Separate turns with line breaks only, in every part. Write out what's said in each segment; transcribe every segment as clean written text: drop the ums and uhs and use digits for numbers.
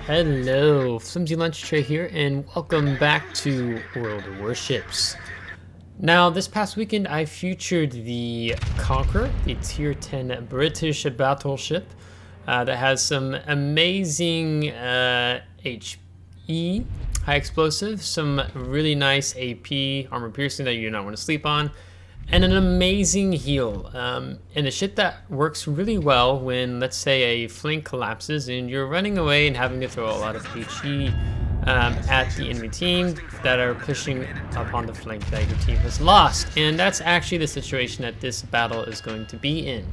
Hello, FlimsyLunchTray here, and welcome back to World of Warships. Now, this past weekend, I featured the Conqueror, the Tier 10 British battleship that has some amazing HE, high explosive, some really nice AP, armor piercing that you do not want to sleep on, and an amazing heal, and a ship that works really well when, let's say, a flank collapses and you're running away and having to throw a lot of HE at the enemy team that are pushing up on the flank that your team has lost. And that's actually the situation that this battle is going to be in.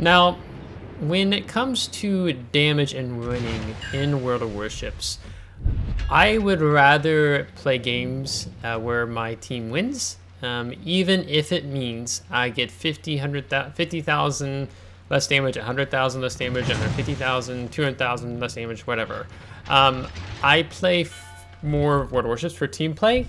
Now, when it comes to damage and winning in World of Warships, I would rather play games where my team wins, even if it means I get 50,000 less damage, 100,000 less damage, 150,000, 200,000 less damage, whatever. I play more World of Warships for team play,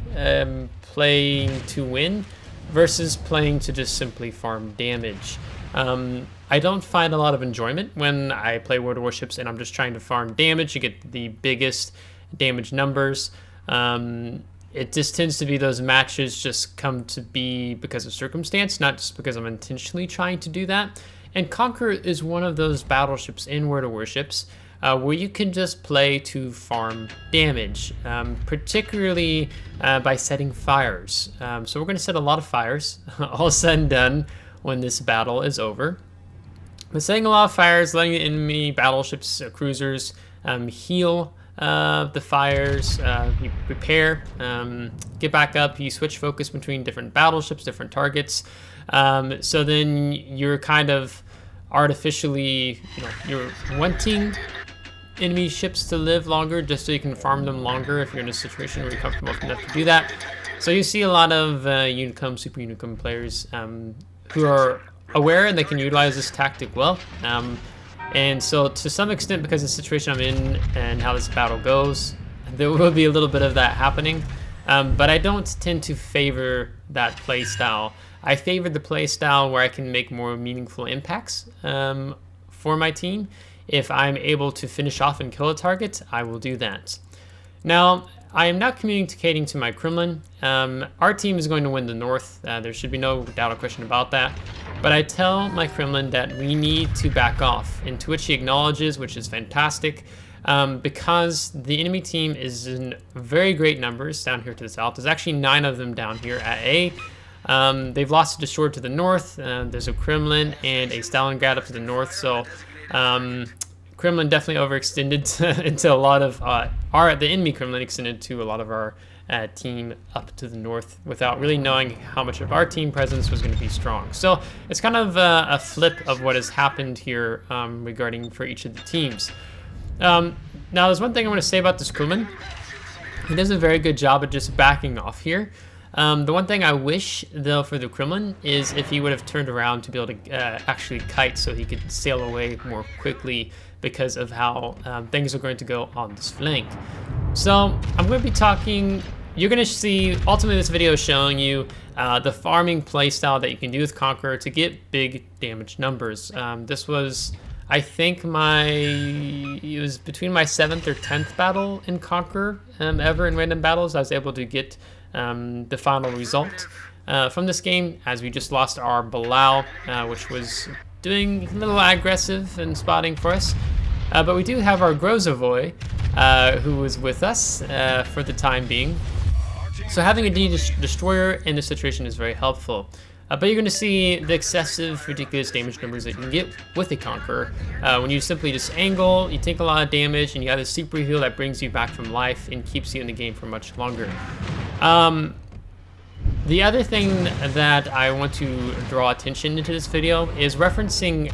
playing to win versus playing to just simply farm damage. I don't find a lot of enjoyment when I play World of Warships and I'm just trying to farm damage to get the biggest damage numbers. It just tends to be those matches just come to be because of circumstance, not just because I'm intentionally trying to do that. And Conqueror is one of those battleships in World of Warships where you can just play to farm damage, particularly by setting fires. So we're going to set a lot of fires, all said and done, when this battle is over. But setting a lot of fires, letting the enemy battleships, cruisers, heal the fires, you repair, get back up, you switch focus between different battleships, different targets. So then you're kind of artificially, you're wanting enemy ships to live longer just so you can farm them longer if you're in a situation where you're comfortable enough to do that. So you see a lot of Unicum, Super Unicum players who are aware and they can utilize this tactic well. And so to some extent, because of the situation I'm in and how this battle goes, there will be a little bit of that happening. But I don't tend to favor that play style. I favor the play style where I can make more meaningful impacts for my team. If I'm able to finish off and kill a target, I will do that. Now, I am now communicating to my Kremlin. Our team is going to win the North. There should be no doubt or question about that. But I tell my Kremlin that we need to back off, and to which he acknowledges, which is fantastic, because the enemy team is in very great numbers down here to the south. There's actually 9 of them down here at A. They've lost a destroyer to the north. There's a Kremlin and a Stalingrad up to the north. So Kremlin definitely overextended into a lot of the enemy Kremlin extended to a lot of our team up to the north without really knowing how much of our team presence was going to be strong. So it's kind of a flip of what has happened here regarding for each of the teams. Now there's one thing I want to say about this Kremlin. He does a very good job at just backing off here. The one thing I wish, though, for the Kremlin is if he would have turned around to be able to actually kite so he could sail away more quickly because of how things are going to go on this flank. So I'm going to be talking, you're going to see, ultimately this video is showing you the farming playstyle that you can do with Conqueror to get big damage numbers. This was, I think, it was between my 7th or 10th battle in Conqueror ever in random battles. I was able to get the final result from this game, as we just lost our Bilal, which was doing a little aggressive and spotting for us. But we do have our Grozovoy, who was with us for the time being. So having a destroyer in this situation is very helpful. But you're going to see the excessive, ridiculous damage numbers that you can get with a Conqueror. When you simply just angle, you take a lot of damage, and you have a super heal that brings you back from life and keeps you in the game for much longer. The other thing that I want to draw attention into this video is referencing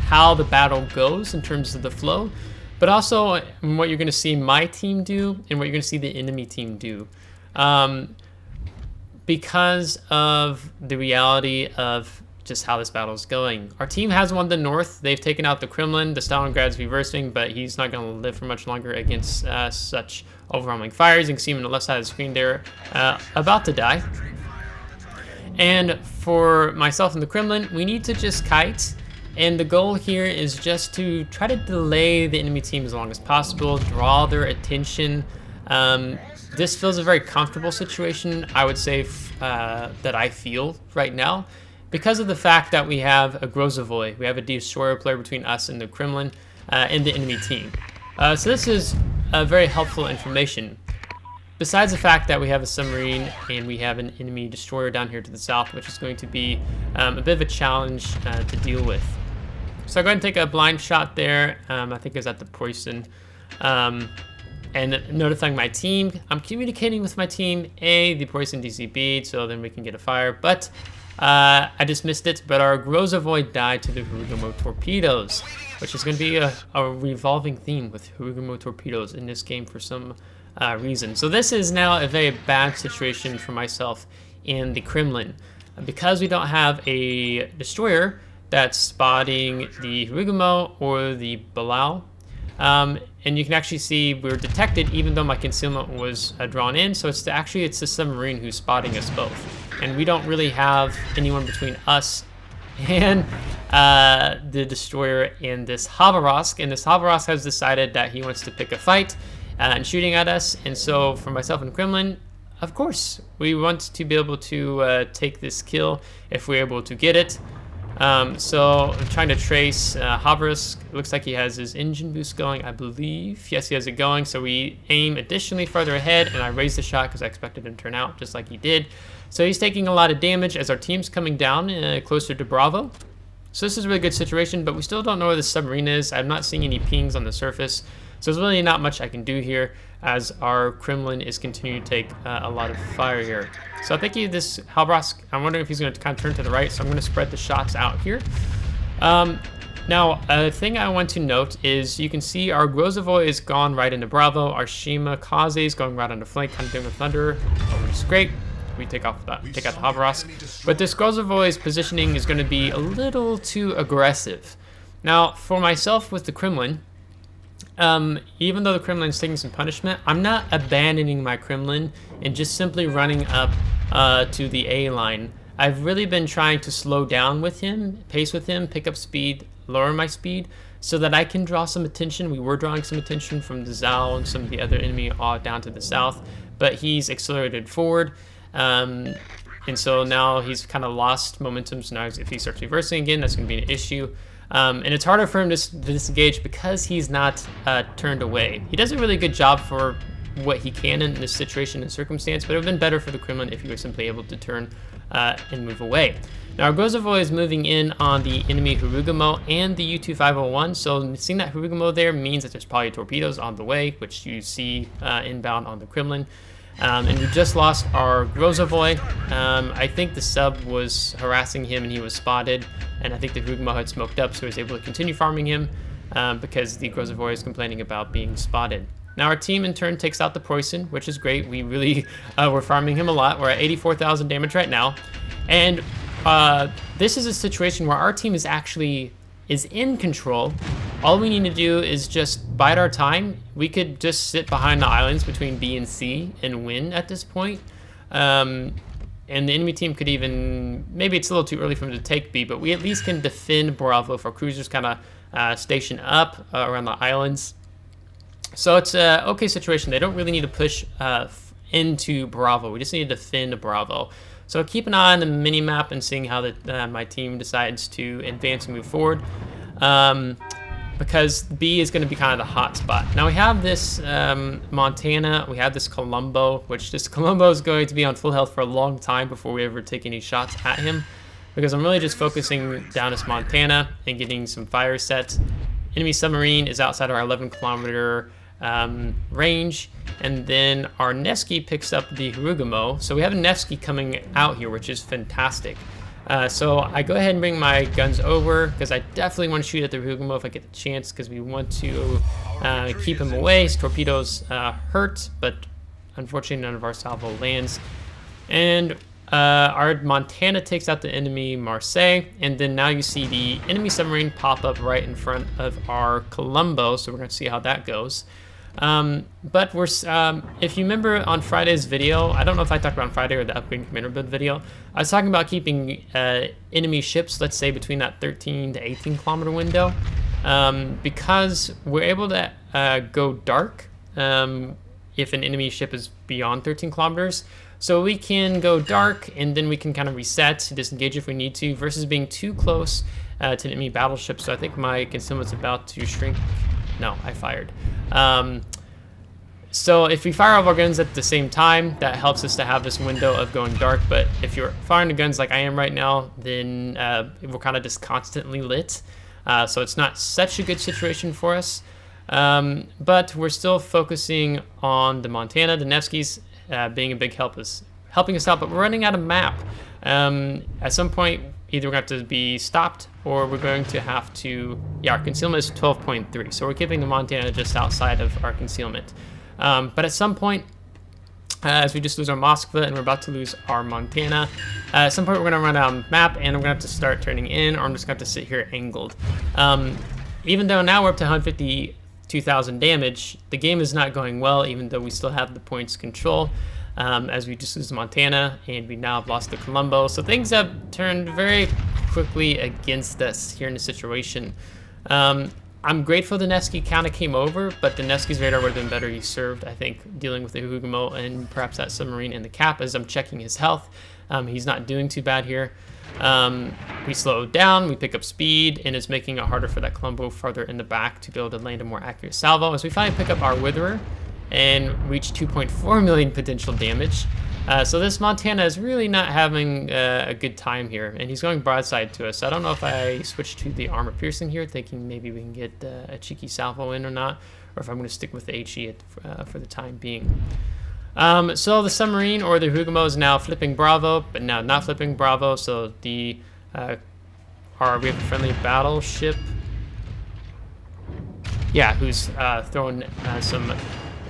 how the battle goes in terms of the flow, but also what you're going to see my team do and what you're going to see the enemy team do. Because of the reality of just how this battle is going. Our team has won the north. They've taken out the Kremlin. The Stalingrad's reversing, but he's not going to live for much longer against such overwhelming fires. You can see him on the left side of the screen there, about to die. And for myself and the Kremlin, we need to just kite And the goal here is just to try to delay the enemy team as long as possible, draw their attention. This feels a very comfortable situation, I would say, that I feel right now, because of the fact that we have a Grozovoy, we have a destroyer player between us and the Kremlin and the enemy team. So this is very helpful information. Besides the fact that we have a submarine and we have an enemy destroyer down here to the south, which is going to be a bit of a challenge to deal with. So I'll go ahead and take a blind shot there. I think it was at the Poison. And notifying my team. I'm communicating with my team, the Poison DCB, so then we can get a fire. But I just missed it. But our Grozovoid died to the Harugumo torpedoes, which is going to be a revolving theme with Harugumo torpedoes in this game for some reason. So this is now a very bad situation for myself in the Kremlin. Because we don't have a destroyer that's spotting the Harugumo or the Balao. And you can actually see we're detected even though my concealment was drawn in. So it's the submarine who's spotting us both. And we don't really have anyone between us and the destroyer in this Khabarovsk. And this Khabarovsk has decided that he wants to pick a fight and shooting at us. And so for myself and Kremlin, of course, we want to be able to take this kill if we're able to get it. So I'm trying to trace Khabarovsk. Looks like he has his engine boost going, I believe. Yes, he has it going. So we aim additionally further ahead, and I raised the shot because I expected him to turn out just like he did. So he's taking a lot of damage as our team's coming down closer to Bravo. So this is a really good situation, but we still don't know where the submarine is. I'm not seeing any pings on the surface. So there's really not much I can do here as our Kremlin is continuing to take a lot of fire here. So I think this Khabarovsk, I'm wondering if he's going to kind of turn to the right, so I'm going to spread the shots out here. Now, a thing I want to note is you can see our Grozovoy is gone right into Bravo. Our Shimakaze is going right on the flank, kind of doing a thunder, which is great. We take out the Khabarovsk. But this Grozovoy's positioning is going to be a little too aggressive. Now, for myself with the Kremlin, even though the Kremlin's taking some punishment, I'm not abandoning my Kremlin and just simply running up to the A line. I've really been trying to slow down with him, pace with him, pick up speed, lower my speed, so that I can draw some attention. We were drawing some attention from the Zhao and some of the other enemy down to the south, but he's accelerated forward. And so now he's kind of lost momentum, so now if he starts reversing again, that's going to be an issue. And it's harder for him to disengage because he's not turned away. He does a really good job for what he can in this situation and circumstance, but it would have been better for the Kremlin if he was simply able to turn and move away. Now, our Grozovoy is moving in on the enemy Harugumo and the U-2501, so seeing that Harugumo there means that there's probably torpedoes on the way, which you see inbound on the Kremlin. And we just lost our Grozovoy. I think the sub was harassing him and he was spotted, and I think the Harugumo had smoked up, so he was able to continue farming him because the Grozovoy is complaining about being spotted. Now our team in turn takes out the Poison, which is great. We really were farming him a lot. We're at 84,000 damage right now. And this is a situation where our team is in control. All we need to do is just bide our time. We could just sit behind the islands between B and C and win at this point. And the enemy team could even, maybe it's a little too early for them to take B, but we at least can defend Bravo if our cruisers kind of station up around the islands. So it's an okay situation. They don't really need to push into Bravo. We just need to defend Bravo. So keep an eye on the mini-map and seeing how my team decides to advance and move forward. Because B is going to be kind of the hot spot. Now we have this Montana, we have this Colombo, which this Colombo is going to be on full health for a long time before we ever take any shots at him. Because I'm really just focusing down this Montana and getting some fire sets. Enemy submarine is outside our 11-kilometer range, and then our Nevsky picks up the Harugumo. So we have a Nevsky coming out here, which is fantastic. So I go ahead and bring my guns over because I definitely want to shoot at the Harugumo if I get the chance, because we want to keep him away. His torpedoes hurt, but unfortunately none of our salvo lands. And our Montana takes out the enemy Marseille, and then now you see the enemy submarine pop up right in front of our Colombo, so we're going to see how that goes. But if you remember on Friday's video, I don't know if I talked about on Friday or the upgrading commander build video, I was talking about keeping enemy ships, let's say between that 13 to 18 kilometer window, because we're able to go dark if an enemy ship is beyond 13 kilometers. So we can go dark and then we can kind of reset, disengage if we need to, versus being too close to an enemy battleship. So I think my concealment's about to shrink. No, I fired. So if we fire all of our guns at the same time, that helps us to have this window of going dark. But if you're firing the guns like I am right now, then we're kind of just constantly lit. So it's not such a good situation for us. But we're still focusing on the Montana. The Nevsky's being a big help is helping us out, but we're running out of map. At some point, either we're going to have to be stopped or we're going to have to, yeah, our concealment is 12.3. So we're keeping the Montana just outside of our concealment. But at some point, as we just lose our Moskva and we're about to lose our Montana, at some point we're going to run out of map and we're going to have to start turning in, or I'm just going to have to sit here angled. Even though now we're up to 152,000 damage, the game is not going well, even though we still have the points control. As we just lose the Montana and we now have lost the Colombo. So things have turned very quickly against us here in the situation. I'm grateful the Nevsky kind of came over, but the Nevsky's radar would have been better served, I think, dealing with the Hugamo and perhaps that submarine in the cap. As I'm checking his health, he's not doing too bad here. We slow down, we pick up speed, and it's making it harder for that Colombo farther in the back to be able to land a more accurate salvo. As we finally pick up our Witherer and reach 2.4 million potential damage. So this Montana is really not having a good time here, and he's going broadside to us. So I don't know if I switch to the armor piercing here, thinking maybe we can get a cheeky salvo in or not, or if I'm going to stick with the HE for the time being. So the submarine or the Hugamo is now flipping Bravo, but now not flipping Bravo. So the we have a friendly battleship. Yeah, who's throwing some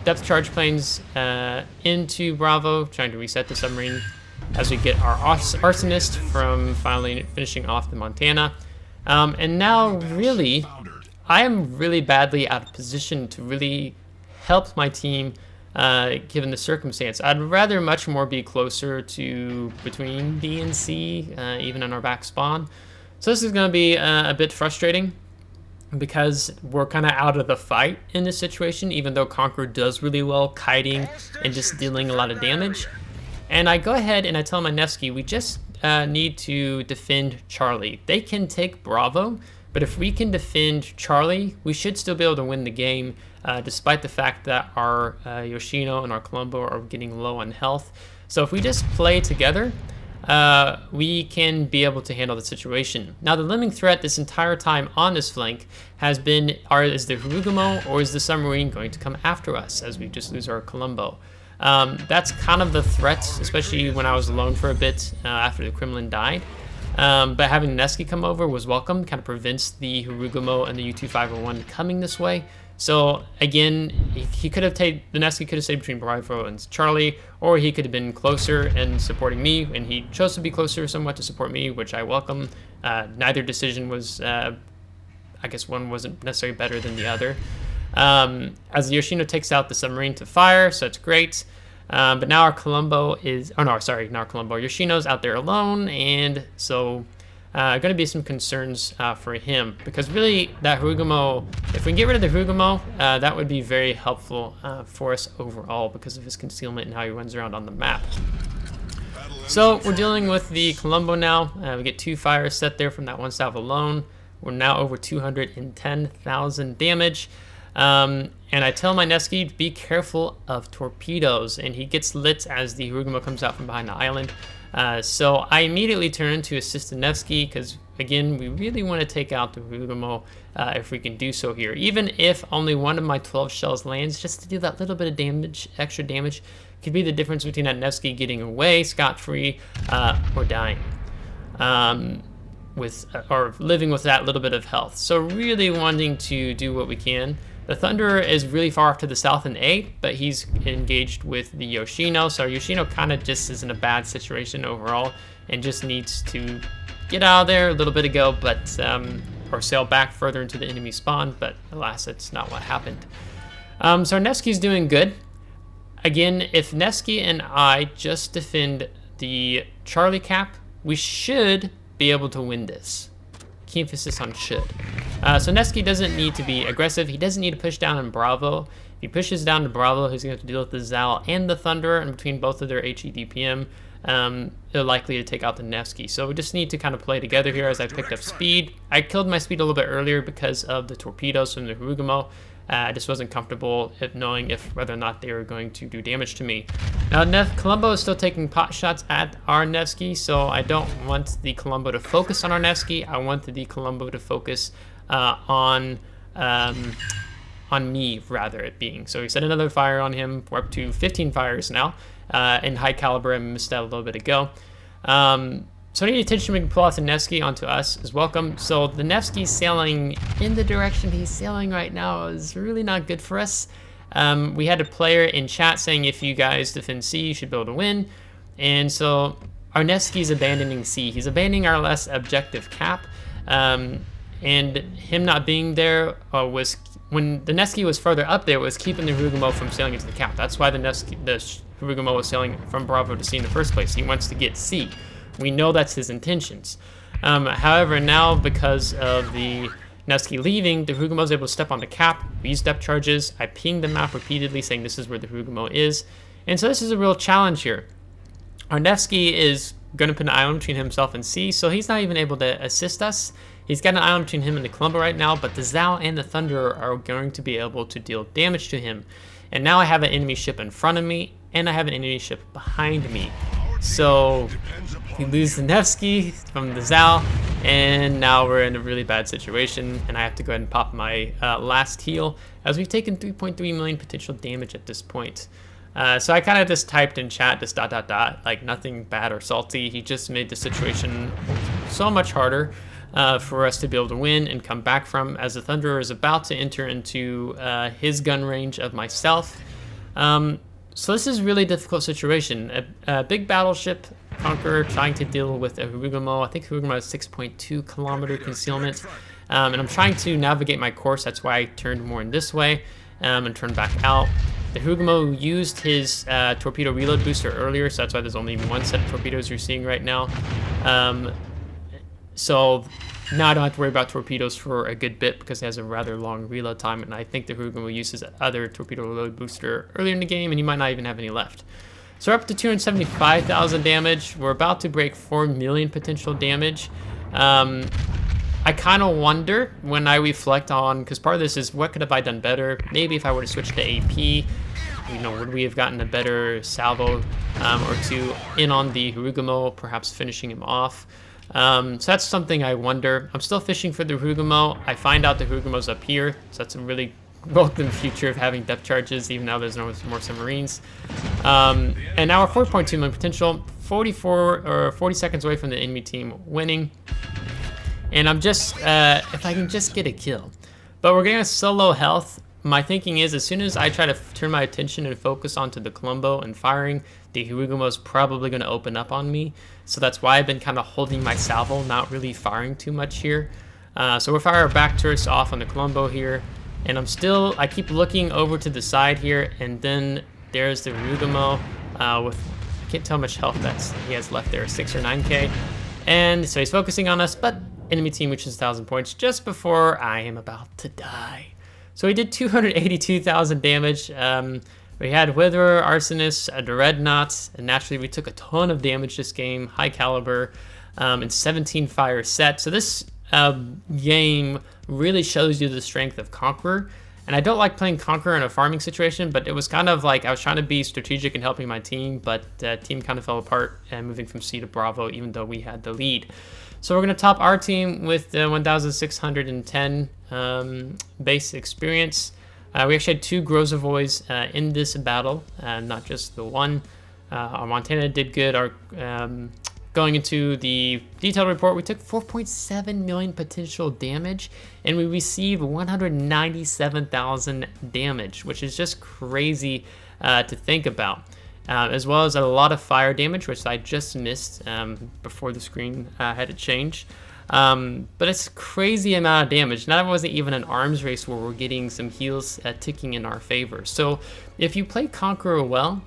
depth charge planes into Bravo, trying to reset the submarine as we get our arsonist from finally finishing off the Montana. And now really, I am really badly out of position to really help my team given the circumstance. I'd rather much more be closer to between D and C, even on our back spawn. So this is going to be a bit frustrating, because we're kind of out of the fight in this situation, even though Conqueror does really well kiting and just dealing a lot of damage. And I go ahead and I tell my Nevsky, we just need to defend Charlie. They can take Bravo, but if we can defend Charlie, we should still be able to win the game, despite the fact that our Yoshino and our Colombo are getting low on health. So if we just play together, we can be able to handle the situation. Now the limiting threat this entire time on this flank has been, is the Hugamo or is the submarine going to come after us as we just lose our Colombo? That's kind of the threat, especially when I was alone for a bit after the Kremlin died. But having Nevsky come over was welcome, kind of prevents the Hugamo and the U-2501 coming this way. So again, he could have taken, the Nevsky could have stayed between Bravo and Charlie, or he could have been closer and supporting me, and he chose to be closer somewhat to support me, which I welcome. Neither decision was, I guess one wasn't necessarily better than the other. As the Yoshino takes out the submarine to fire, so that's great. But now our Colombo is, oh no, sorry, not our Colombo, Yoshino's out there alone, and so going to be some concerns for him, because really that Hugamo, if we can get rid of the Hugamo, that would be very helpful for us overall because of his concealment and how he runs around on the map. So we're dealing with the Colombo now. We get 2 fires set there from that one salvo alone. We're now over 210,000 damage. And I tell my Nevsky to be careful of torpedoes, and he gets lit as the Hugamo comes out from behind the island. So I immediately turn to assist the Nevsky, because again, we really want to take out the Hugamo if we can do so here. Even if only one of my 12 shells lands, just to do that little bit of damage, extra damage, could be the difference between that Nevsky getting away scot-free or dying. Or living with that little bit of health. So really wanting to do what we can. The Thunderer is really far off to the south in A, but he's engaged with the Yoshino, so Yoshino kind of just is in a bad situation overall and just needs to get out of there a little bit ago, but or sail back further into the enemy spawn, but alas, that's not what happened. So our Nevsky's doing good. Again, if Nevsky and I just defend the Charlie cap, we should be able to win this. Key emphasis on should. So Nevsky doesn't need to be aggressive. He doesn't need to push down on Bravo. If he pushes down to Bravo, he's going to have to deal with the Zal and the Thunderer, and between both of their HE DPM, they're likely to take out the Nevsky. So we just need to kind of play together here as I picked up speed. I killed my speed a little bit earlier because of the torpedoes from the Harugumo. I just wasn't comfortable knowing whether or not they were going to do damage to me. Now, Colombo is still taking pot shots at our Nevsky, so I don't want the Colombo to focus on our Nevsky. I want the Colombo to focus on me, rather, it being. So we set another fire on him. We're up to 15 fires now. In high caliber, I missed that a little bit ago. So any attention we can pull off the Nevsky onto us is welcome. So the Nevsky sailing in the direction he's sailing right now is really not good for us. We had a player in chat saying if you guys defend C, you should be able to win. And so our Nevsky's abandoning C. He's abandoning our less objective cap. And him not being there was, when the Nevsky was further up there, was keeping the Harugumo from sailing into the cap. That's why the Harugumo was sailing from Bravo to C in the first place. He wants to get C. We know that's his intentions. However, now because of the Nevsky leaving, the Harugumo is able to step on the cap. We use depth charges. I pinged the map repeatedly saying this is where the Harugumo is. And so this is a real challenge here. Our Nevsky is going to put an island between himself and C, so he's not even able to assist us. He's got an island between him and the Colombo right now, but the Zal and the Thunderer are going to be able to deal damage to him. And now I have an enemy ship in front of me, and I have an enemy ship behind me. So we lose the Nevsky from the Zal, and now we're in a really bad situation, and I have to go ahead and pop my last heal, as we've taken 3.3 million potential damage at this point. So I kind of just typed in chat, just ... like nothing bad or salty. He just made the situation so much harder for us to be able to win and come back from, as the Thunderer is about to enter into his gun range of myself. So this is a really difficult situation. A big battleship, Conqueror, trying to deal with a Harugumo. I think Harugumo has 6.2 kilometer concealment. And I'm trying to navigate my course. That's why I turned more in this way and turned back out. The Harugumo used his torpedo reload booster earlier, so that's why there's only one set of torpedoes you're seeing right now. So now I don't have to worry about torpedoes for a good bit because it has a rather long reload time, and I think the Harugumo used his other torpedo reload booster earlier in the game, and he might not even have any left. So we're up to 275,000 damage. We're about to break 4 million potential damage. I kind of wonder when I reflect on, because part of this is what could have I done better? Maybe if I were to switch to AP, would we have gotten a better salvo or two in on the Harugumo, perhaps finishing him off? So that's something I wonder. I'm still fishing for the Harugumo. I find out the Harugumo's up here, so that's a really welcome future of having depth charges, even now there's no more submarines. And now we're 4.2 million potential, 40 seconds away from the enemy team winning. And I'm just, if I can just get a kill. But we're getting so low health. My thinking is as soon as I try to turn my attention and focus onto the Colombo and firing, the Harugumo is probably going to open up on me. So that's why I've been kind of holding my salvo, not really firing too much here. So we're firing our back turrets off on the Colombo here. And I keep looking over to the side here, and then there's the Harugumo with, I can't tell how much health he has left there, 6 or 9k. And so he's focusing on us, but enemy team reaches 1,000 points just before I am about to die. So he did 282,000 damage. We had Witherer, Arsonist, a Dreadnought, and naturally we took a ton of damage this game, high caliber, and 17 fire set. So this game really shows you the strength of Conqueror. And I don't like playing Conqueror in a farming situation, but it was kind of like I was trying to be strategic in helping my team, but the team kind of fell apart and moving from C to Bravo, even though we had the lead. So we're going to top our team with 1,610 base experience. We actually had 2 Grozavoys in this battle, not just the one. Our Montana did good. Going into the detailed report, we took 4.7 million potential damage, and we received 197,000 damage, which is just crazy to think about. As well as a lot of fire damage, which I just missed before the screen had to change. But it's a crazy amount of damage. That wasn't even an arms race where we're getting some heals ticking in our favor. So if you play Conqueror well,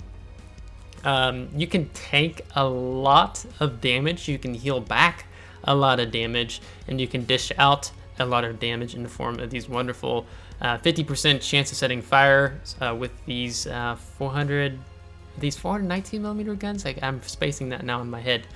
you can tank a lot of damage, you can heal back a lot of damage, and you can dish out a lot of damage in the form of these wonderful 50% chance of setting fire with these 419mm guns. I'm spacing that now in my head.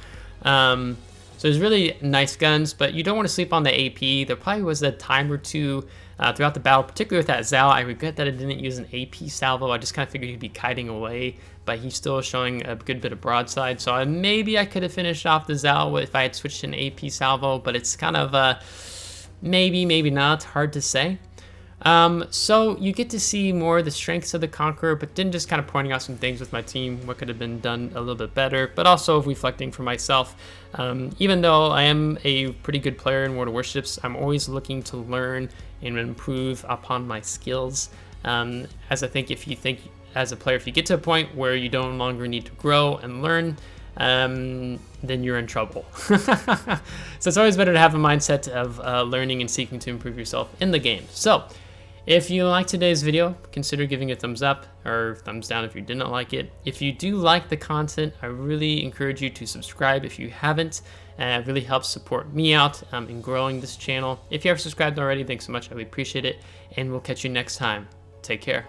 So there's really nice guns, but you don't want to sleep on the AP. There probably was a time or two throughout the battle, particularly with that Zal. I regret that I didn't use an AP salvo. I just kind of figured he'd be kiting away, but he's still showing a good bit of broadside. So maybe I could have finished off the Zal if I had switched to an AP salvo, but it's kind of maybe, maybe not. Hard to say. So you get to see more of the strengths of the Conqueror, but then just kind of pointing out some things with my team, what could have been done a little bit better, but also reflecting for myself. Even though I am a pretty good player in World of Warships, I'm always looking to learn and improve upon my skills. As I think if you think as a player, if you get to a point where you no longer need to grow and learn, then you're in trouble. So it's always better to have a mindset of learning and seeking to improve yourself in the game. So if you liked today's video, consider giving it a thumbs up or thumbs down if you did not like it. If you do like the content, I really encourage you to subscribe if you haven't. It really helps support me out in growing this channel. If you have subscribed already, thanks so much. I really appreciate it. And we'll catch you next time. Take care.